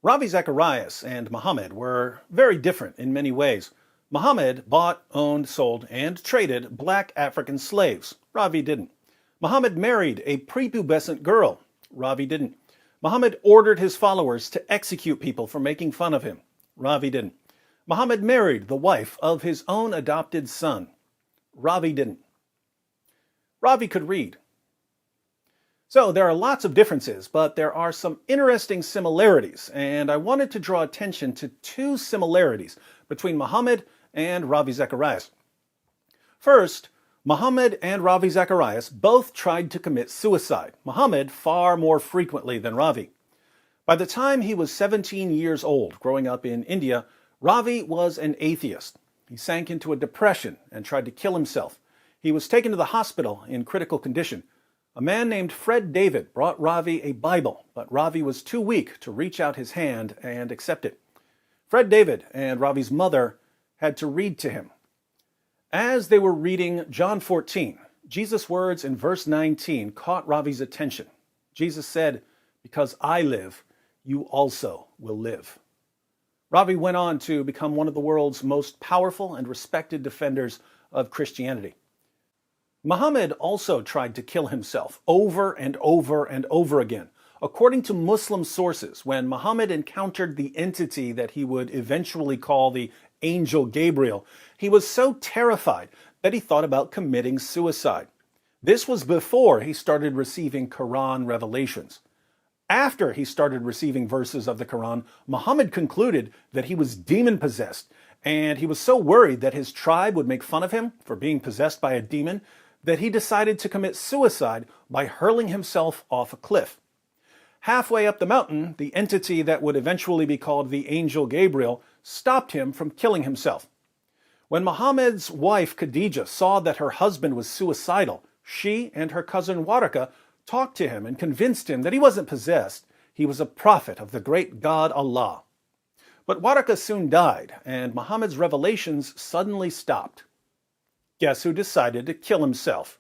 Ravi Zacharias and Muhammad were very different in many ways. Muhammad bought, owned, sold, and traded black African slaves. Ravi didn't. Muhammad married a prepubescent girl. Ravi didn't. Muhammad ordered his followers to execute people for making fun of him. Ravi didn't. Muhammad married the wife of his own adopted son. Ravi didn't. Ravi could read. So there are lots of differences, but there are some interesting similarities, and I wanted to draw attention to two similarities between Muhammad and Ravi Zacharias. First, Muhammad and Ravi Zacharias both tried to commit suicide, Muhammad far more frequently than Ravi. By the time he was 17 years old, growing up in India, Ravi was an atheist. He sank into a depression and tried to kill himself. He was taken to the hospital in critical condition. A man named Fred David brought Ravi a Bible, but Ravi was too weak to reach out his hand and accept it. Fred David and Ravi's mother had to read to him. As they were reading John 14, Jesus' words in verse 19 caught Ravi's attention. Jesus said, "Because I live, you also will live." Ravi went on to become one of the world's most powerful and respected defenders of Christianity. Muhammad also tried to kill himself over and over and over again. According to Muslim sources, when Muhammad encountered the entity that he would eventually call the angel Gabriel, he was so terrified that he thought about committing suicide. This was before he started receiving Quran revelations. After he started receiving verses of the Quran, Muhammad concluded that he was demon-possessed, and he was so worried that his tribe would make fun of him for being possessed by a demon that he decided to commit suicide by hurling himself off a cliff. Halfway up the mountain, the entity that would eventually be called the angel Gabriel stopped him from killing himself. When Muhammad's wife Khadijah saw that her husband was suicidal, she and her cousin Waraka talked to him and convinced him that he wasn't possessed. He was a prophet of the great God Allah. But Waraka soon died, and Muhammad's revelations suddenly stopped. Guess who decided to kill himself?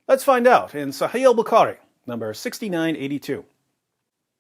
Let's find out in Sahih al-Bukhari, number 6982.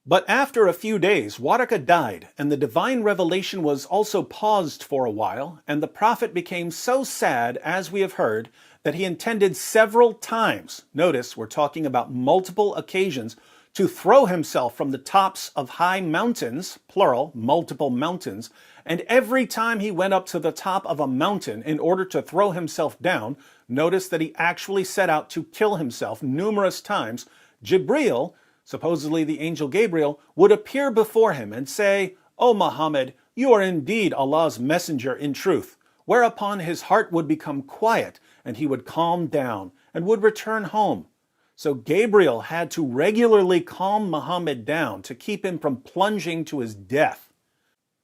But after a few days, Waraka died, and the divine revelation was also paused for a while, and the prophet became so sad, as we have heard, that he intended several times, notice we're talking about multiple occasions, to throw himself from the tops of high mountains, plural, multiple mountains, and every time he went up to the top of a mountain in order to throw himself down, notice that he actually set out to kill himself numerous times. Jibril, supposedly the angel Gabriel, would appear before him and say, "O Muhammad, you are indeed Allah's messenger in truth," whereupon his heart would become quiet and he would calm down and would return home. So Gabriel had to regularly calm Muhammad down to keep him from plunging to his death.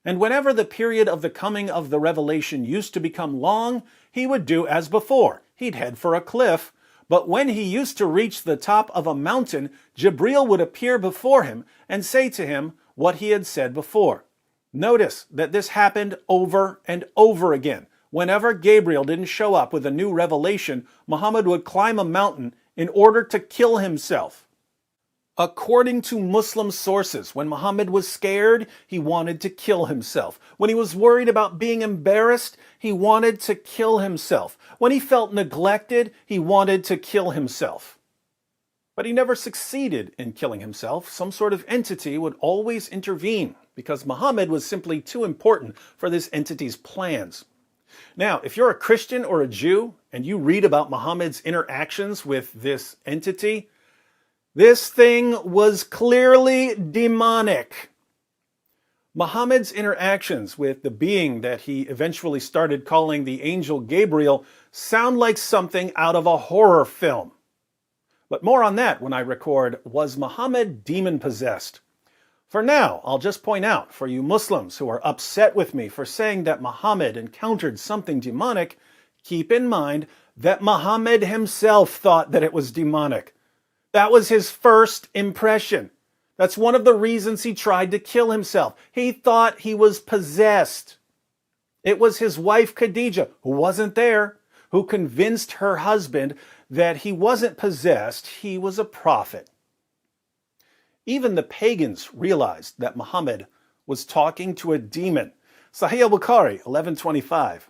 And whenever the period of the coming of the revelation used to become long, he would do as before. He'd head for a cliff. But when he used to reach the top of a mountain, Jibril would appear before him and say to him what he had said before. Notice that this happened over and over again. Whenever Gabriel didn't show up with a new revelation, Muhammad would climb a mountain in order to kill himself. According to Muslim sources, when Muhammad was scared, he wanted to kill himself. When he was worried about being embarrassed, he wanted to kill himself. When he felt neglected, he wanted to kill himself. But he never succeeded in killing himself. Some sort of entity would always intervene because Muhammad was simply too important for this entity's plans. Now, if you're a Christian or a Jew and you read about Muhammad's interactions with this entity, this thing was clearly demonic. Muhammad's interactions with the being that he eventually started calling the angel Gabriel sound like something out of a horror film. But more on that when I record, was Muhammad demon-possessed? For now, I'll just point out, for you Muslims who are upset with me for saying that Muhammad encountered something demonic, keep in mind that Muhammad himself thought that it was demonic. That was his first impression. That's one of the reasons he tried to kill himself. He thought he was possessed. It was his wife Khadijah, who wasn't there, who convinced her husband that he wasn't possessed, he was a prophet. Even the pagans realized that Muhammad was talking to a demon. Sahih al-Bukhari, 1125.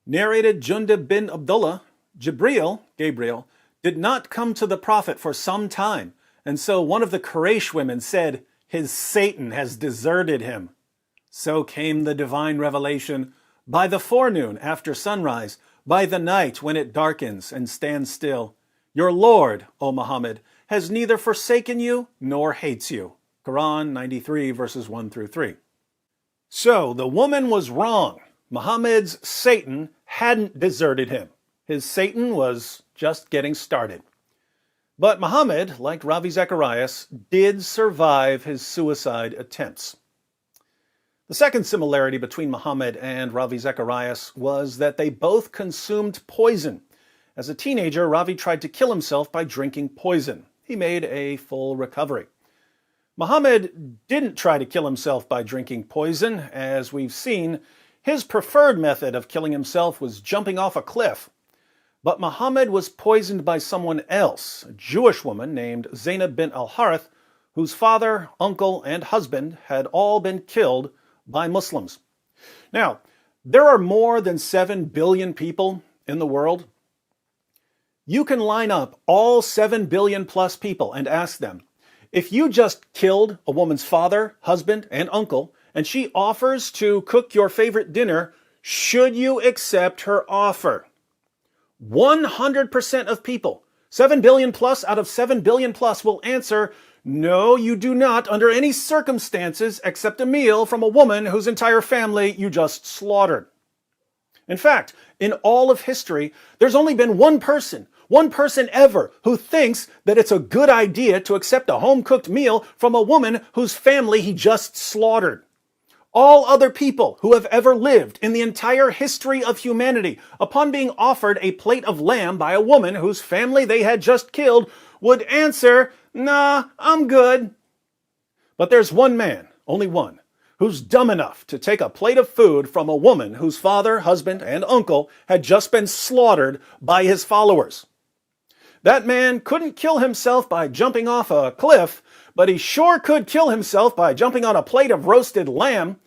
Narrated Jundub bin Abdullah, Gabriel, did not come to the Prophet for some time, and so one of the Quraysh women said, "His Satan has deserted him." So came the divine revelation, "By the forenoon after sunrise, by the night when it darkens and stands still, your Lord, O Muhammad, has neither forsaken you nor hates you." Quran 93 verses 1 through 3. So the woman was wrong. Muhammad's Satan hadn't deserted him. His Satan was just getting started. But Muhammad, like Ravi Zacharias, did survive his suicide attempts. The second similarity between Muhammad and Ravi Zacharias was that they both consumed poison. As a teenager, Ravi tried to kill himself by drinking poison. He made a full recovery. Muhammad didn't try to kill himself by drinking poison. As we've seen, his preferred method of killing himself was jumping off a cliff. But Muhammad was poisoned by someone else, a Jewish woman named Zainab bint al-Harith, whose father, uncle, and husband had all been killed by Muslims. Now, there are more than 7 billion people in the world. You can line up all 7 billion plus people and ask them, if you just killed a woman's father, husband, and uncle, and she offers to cook your favorite dinner, should you accept her offer? 100% of people, 7 billion plus out of 7 billion plus, will answer, no, you do not, under any circumstances, accept a meal from a woman whose entire family you just slaughtered. In fact, in all of history, there's only been one person ever who thinks that it's a good idea to accept a home-cooked meal from a woman whose family he just slaughtered. All other people who have ever lived in the entire history of humanity, upon being offered a plate of lamb by a woman whose family they had just killed, would answer, nah, I'm good. But there's one man, only one, who's dumb enough to take a plate of food from a woman whose father, husband, and uncle had just been slaughtered by his followers. That man couldn't kill himself by jumping off a cliff, but he sure could kill himself by jumping on a plate of roasted lamb.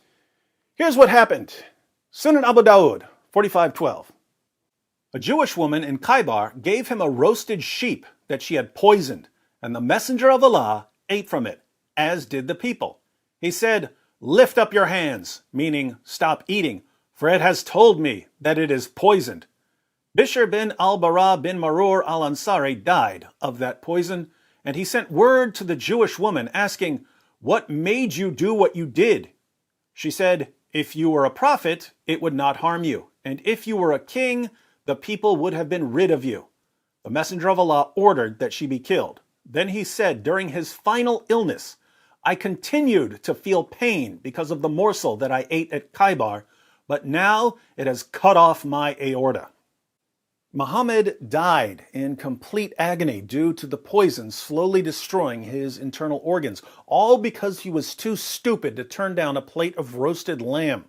Here's what happened. Sunan Abu Dawud, 4512. A Jewish woman in Khaybar gave him a roasted sheep that she had poisoned, and the messenger of Allah ate from it, as did the people. He said, "Lift up your hands," meaning stop eating, "for it has told me that it is poisoned." Bishr bin al-Bara bin Marur al-Ansari died of that poison, and he sent word to the Jewish woman asking, "What made you do what you did?" She said, "If you were a prophet, it would not harm you, and if you were a king, the people would have been rid of you." The messenger of Allah ordered that she be killed. Then he said during his final illness, "I continued to feel pain because of the morsel that I ate at Khaybar, but now it has cut off my aorta." Muhammad died in complete agony due to the poison slowly destroying his internal organs, all because he was too stupid to turn down a plate of roasted lamb.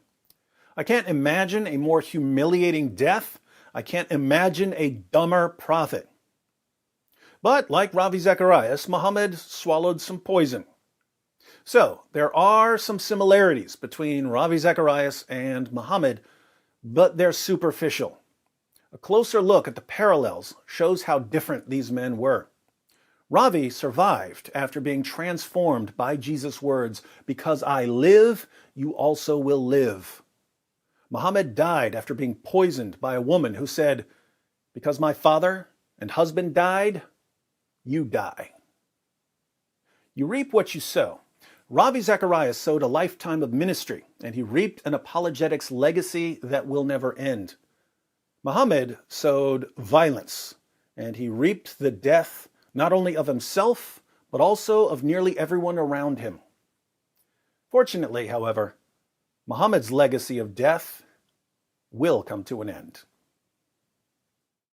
I can't imagine a more humiliating death. I can't imagine a dumber prophet. But like Ravi Zacharias, Muhammad swallowed some poison. So there are some similarities between Ravi Zacharias and Muhammad, but they're superficial. A closer look at the parallels shows how different these men were. Ravi survived after being transformed by Jesus' words, "Because I live, you also will live." Muhammad died after being poisoned by a woman who said, "Because my father and husband died, you die." You reap what you sow. Ravi Zacharias sowed a lifetime of ministry, and he reaped an apologetics legacy that will never end. Muhammad sowed violence, and he reaped the death not only of himself, but also of nearly everyone around him. Fortunately, however, Muhammad's legacy of death will come to an end.